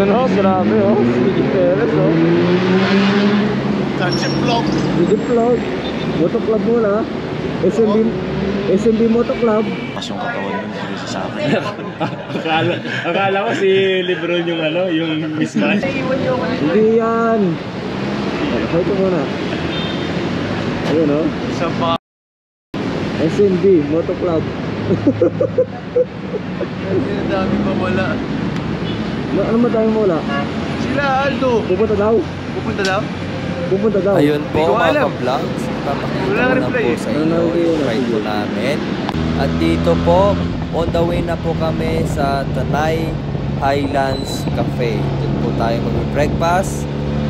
Yun oh, grabe oh. CJ Perez oh. CJ Vlog. CJ Vlog. Moto Club muna. SMB Moto Club. Mas yung katawan nun seryoso sa akin. akala ko si Lebron yung ano, yung mismatch. Hindi yan. Ito muna. Ayun oh. Sa pa. SMB Moto Club. Ang dami pa wala. Ano madami mo wala? Sila Aldo. Pupunta daw. Pupunta daw? Pupunta daw. Ayun po Hindi ko mga alam. ka-vlogs, papakita Wala ko na reply po eh. sa Ano inyo na yung yun? ride po namin. At dito po, on the way na po kami sa Tanay Highlands Cafe. Doon po tayo mag-breakfast.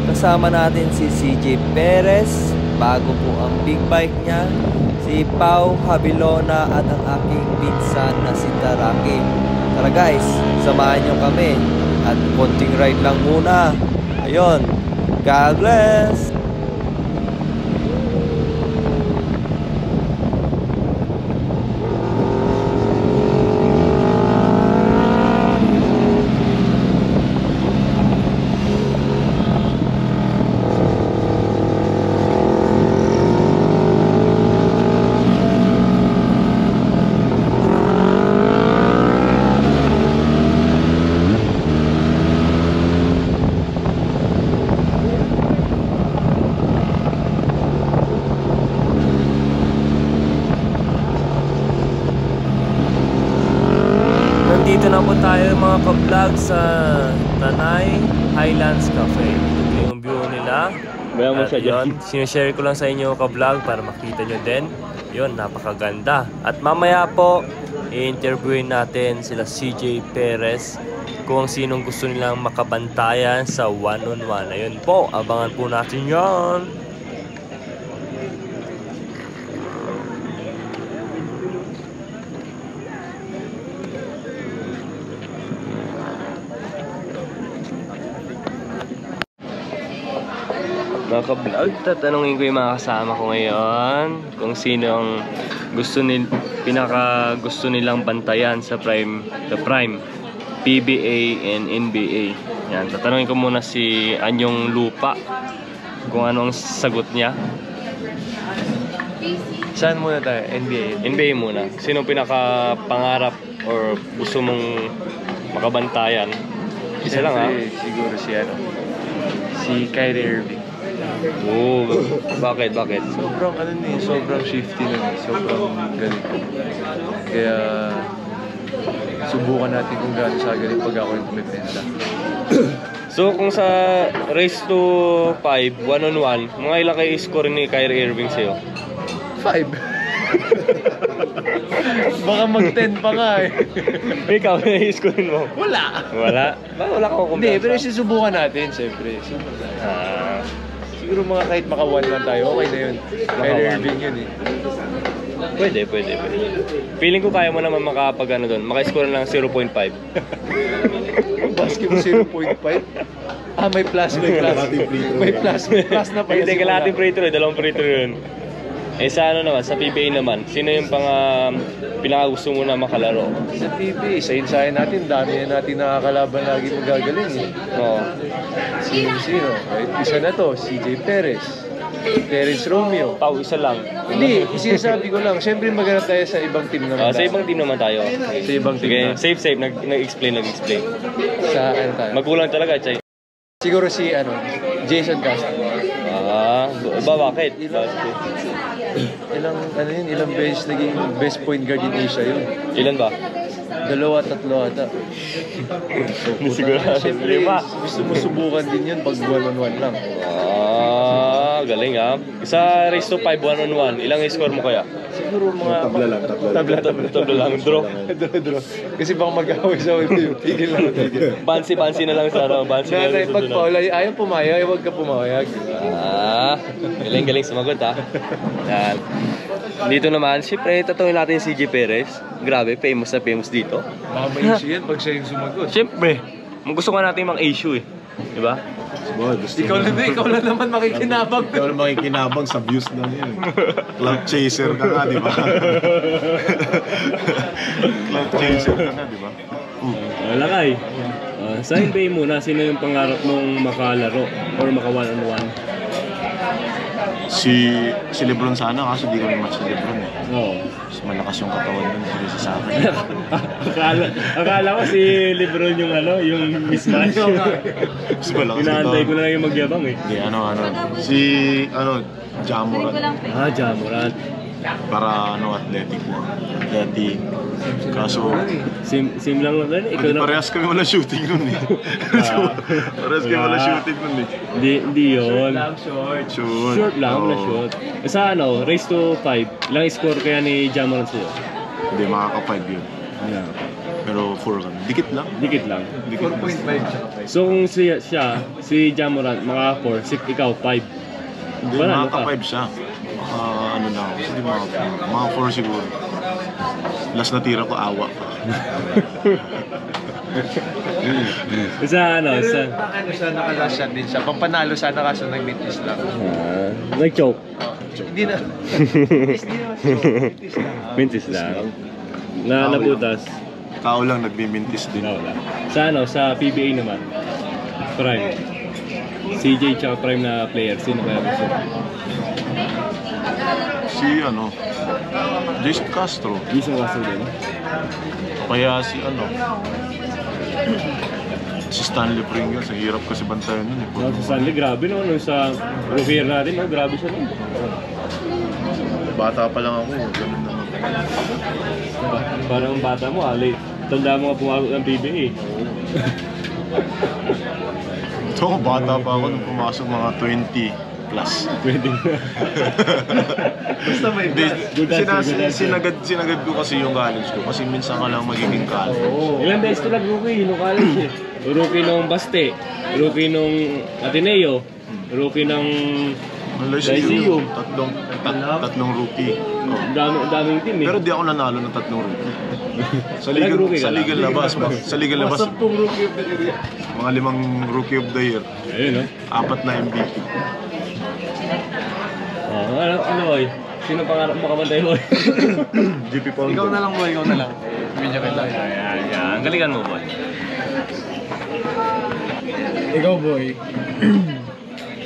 Kasama natin si CJ Perez, bago po ang big bike niya, si Pau Habilona at ang aking pinsan na si Taraki. Tara guys, samahan nyo kami at konting ride lang muna. Ayun, God bless! Nandito na po tayo mga ka-vlog sa Tanay Highlands Cafe. Ito yung view nila. Bayan mo At siya dyan. yun, sinishare ko lang sa inyo ka-vlog para makita nyo din. Yun, napakaganda. At mamaya po, i-interviewin natin sila CJ Perez kung sinong gusto nilang makabantayan sa one-on-one. Ayun po, abangan po natin yan. Mga ka-vlog, tatanungin ko yung mga kasama ko ngayon kung sino ang pinaka gusto nilang bantayan sa the Prime PBA and NBA. Yan, tatanungin ko muna si Anyong Lupa kung ano ang sagot niya. Saan muna tayo? NBA. NBA muna. Sino pinaka pangarap or gusto mong makabantayan? Isa lang ha? Siguro si ano. Si Kyrie Irving. Oo, bakit? Sobrang ano ni, sobrang shifty na ni, sobrang galing. Kaya subukan natin kung gaano siya galing pag ako yung kumipenta. So kung sa race to 5, one-on-one, mga ilang kayo score ni Kyrie Irving sa'yo? 5. Baka mag-10 pa nga eh. Ikaw, na-score mo? Wala. Wala? Wala ka kung Hindi, pero susubukan natin, siyempre. Siguro mga kahit maka 1 lang tayo, okay na yun. Kyrie Irving yun eh. Pwede. Feeling ko kaya mo naman makapag ano doon, maka-score lang 0.5. Basketball 0.5. May plus. May plus na pala. Hindi, kalahating free throw, dalawang free throw yun. Sa ano naman, sa PBA naman, sino yung pinaka gusto mo na makalaro? Sa PBA, sa insahin natin, dami na natin nakakalaban lagi magagaling eh. Oo. Sino? Kahit isa na to, CJ Perez. Terence Romeo. Pau, isa lang. Hindi, sinasabi ko lang. Siyempre maghanap tayo sa ibang team naman. Sa ibang team naman tayo. Sa ibang team Sige, na. safe. Nag-explain. Sa ano tayo? Magkulang talaga, Chay. Siguro si Jason Castro. Bakit? Ilang beses naging best point guard in Asia yun. Ilan ba? 2, 3 ata. Hindi sigurado. Siyempre, 5. gusto mo subukan din yun pag 1-on-1 lang. Galing ha. Sa race to 5, 1-on-1, ilang score mo kaya? Siguro mga... Tabla lang, draw. Draw. Kasi baka mag-away sa ulo yung tigil lang. Bansi na lang sa ano. Pag paulay, ayaw pumayag, huwag ka pumayag. Galing sumagot ha. Yan. Dito naman, siyempre, tatawin natin si CJ Perez. Grabe, famous na famous dito. Mama-issue yan pag siya yung sumagot. Siyempre, gusto nga natin mang-issue eh. Diba? Ikaw lang naman makikinabang. Ikaw lang makikinabang sa views lang yun. Cloud chaser ka nga, di ba? Cloud chaser ka nga, di ba? Wala ka eh. Sa NBA muna, sino yung pangarap mong makalaro or maka one-on-one? Si Lebron sana, kaso di kami match ni Lebron eh. Oo. Mas malakas yung katawan nun kaysa sa akin. akala ko si Lebron yung yung mismatch. Mas malakas Inaantay ko na lang yung magyabang eh. Hindi, si Ja Morant. Ja Morant. Para athletic lang. Athletic. Kaso, Sim lang naman. Ikaw na. parehas kami wala shooting nun eh. Parehas kami wala shooting nun eh. Hindi yun. Short lang, Oo. na short. Sa race to 5, ilang score kaya ni Ja Morant sa'yo? Hindi, makaka-5 yun. Yeah. Pero 4 kami. Dikit lang. Dikit lang. 4.5 siya. So kung si Ja Morant, maka 4, ikaw 5. Hindi, Panalo ka. makaka-5 siya. Na ako. Hindi mga 4 siguro. Last na tira ko, awa pa. Sa siya, nakalas shot din siya. Pampanalo sana kaso nag-miss lang. nag-choke. Hindi na. Mintis lang. Nabutas. Tao lang nagbimintis din. Wala. Sa PBA naman. Prime. CJ tsaka prime na player. Sino kaya gusto? Si Jason Castro. Jason Castro din. Kaya si si Stanley Pringles. Ang hirap kasi bantayan nun eh. Sa Stanley, grabe no. Nung sa rookie natin, grabe siya no. Bata pa lang ako. Ganun naman. Parang bata mo late. Tanda mo nga pumasok ng PBA. Ito ako, bata pa ako nung pumasok mga 20 plus. Pwede na. Basta may Hindi, Good answer. sinagad ko kasi yung college ko kasi minsan ka lang magiging college. Ilang beses ko nag-rookie nung college eh. Rookie nung Baste, rookie nung Ateneo, rookie ng Lyceum. Tatlong rookie. Oh. daming team eh. Pero di ako nanalo ng tatlong rookie. Sa Nag-rookie ka liga lang? labas, sa liga labas, 10 rookie of the year. mga 5 rookie of the year, Ayun no. 4 na MVP. Boy? Sino pangarap makabantay boy? GP Pound. Ikaw na lang boy, ikaw na lang. Medyo kita. Yan. Galingan mo boy. Ikaw boy.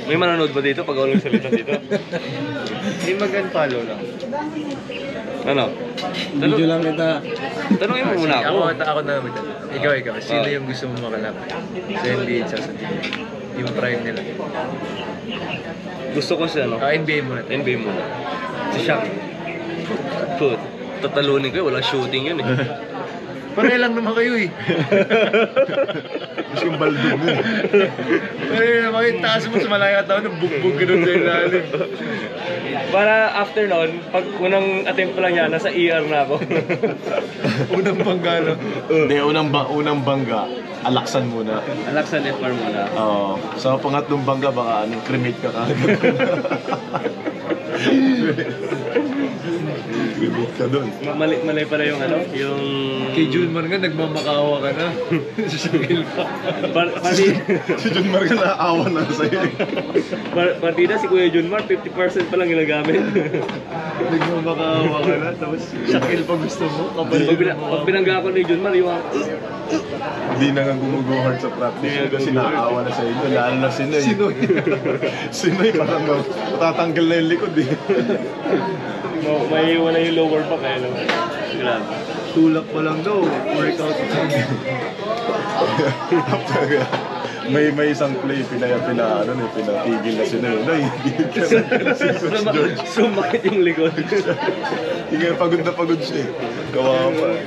May manonood ba dito pag walang salita dito? Hindi mag-unfollow lang. Ano? Video lang kita. Tanungin mo muna ako. Ako na naman. Ikaw. Sino yung gusto mo makalap? Sa NBA at sa team? Yung prime nila. Gusto ko siya no? NBA muna. NBA muna. Si Shaq. Good. Tatalunin ko walang shooting yun eh. Pare lang naman kayo eh. Gusto yung baldog nun. Pare naman kayo, taas mo sa malaya tao, bugbog ganun sa ilalim. Para after nun, pag unang attempt ko lang yan, nasa ER na ako. Unang bangga, no? Hindi, unang bangga, alaksan muna. Alaksan FR muna. Oo. Sa pangatlong bangga, baka cremate ka kagad. Cremate ka doon. Mali pala yung yung... Kay Junmar nga, nagmamakawa ka na. Sa Shakil pa. Si John Marga naaawa na sa'yo eh. Partida si Kuya Junmar, 50% pa lang ginagamit. Nagmamakawa ka na, tapos Shakil pa gusto mo. Pag binangga ko ni Junmar, yung... Hindi na nga gumugo hard sa practice kasi naaawa na sa inyo. Lalo na Sinoy. Sinoy parang matatanggal na yung likod eh. May wala yung lower back eh. Grabe. Tulak pa lang daw, workout. may isang play pinatigil na Sinoy. Hindi ka si Coach George. Sumakit yung likod. Hindi pagod na pagod siya eh. Kawawa pa eh.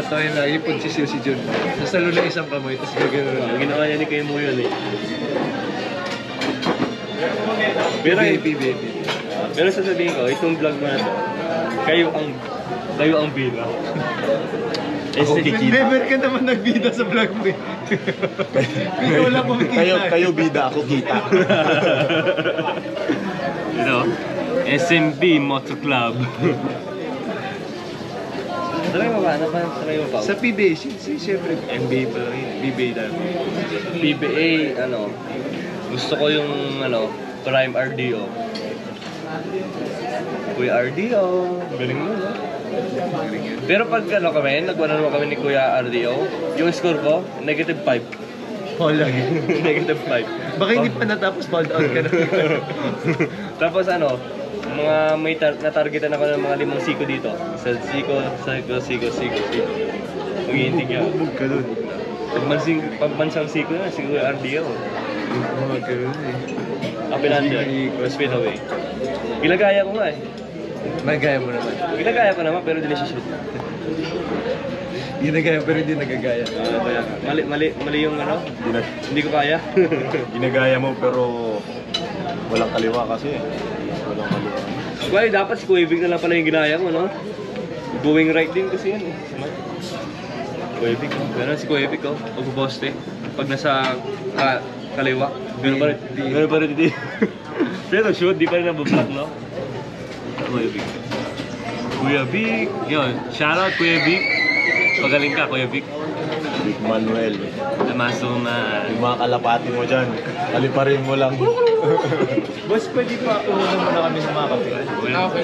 Tayo na, ipon si Jun. Nasalo na isang kamay, tapos gagano. Ginawa niya ni Kuya Mo yun eh. Pero sasabihin ko, itong vlog mo na to, kayo ang bida. Never ka naman nagbida sa vlog mo eh. Ikaw lang kumikita. Kayo bida, ako kita. SMB Motor Club. Sa PBA, siyempre NBA pa lang yun. PBA dahil. PBA, gusto ko yung, Prime RDO. Kuya RDO, galing mo, no? Pero pag ano kami, nagwala naman kami ni Kuya RDO, yung score ko, -5. Foul lang. -5. Baka hindi pa natapos, fouled out ka na. Tapos ano, mga may na-targetan ako ng mga 5 siko dito. Sa siko. Mag-iintig yan. Bubog ka dun. Pagbansang siko na, si Kuya RDO. Mga ganun eh. Apelander, speed away. Ginagaya ko nga eh. Nagaya mo naman. Ginagaya ko naman pero hindi na shoot. Ginagaya pero hindi nagagaya. Mali yung ano, hindi ko kaya. Ginagaya mo pero walang kaliwa kasi. Walang kaliwa. Well, dapat si Kuya Vic na lang pala yung ginaya ko, no? Going right din kasi yan eh. Kuya Vic, no? Ganun si Kuya Vic, oh. Pag-poste. Pag nasa kaliwa. Ganun pa rin dito. Pero shoot, di pa rin nabablock, no? Kuya Vic. Kuya Vic. Yun, shoutout Kuya Vic. Pagaling ka, Kuya Vic. Vic Manuel. Namaso na... Yung mga kalapati mo dyan, kaliparin mo lang. Boss, pwede pa unahan mo na kami sa mga kape. Okay.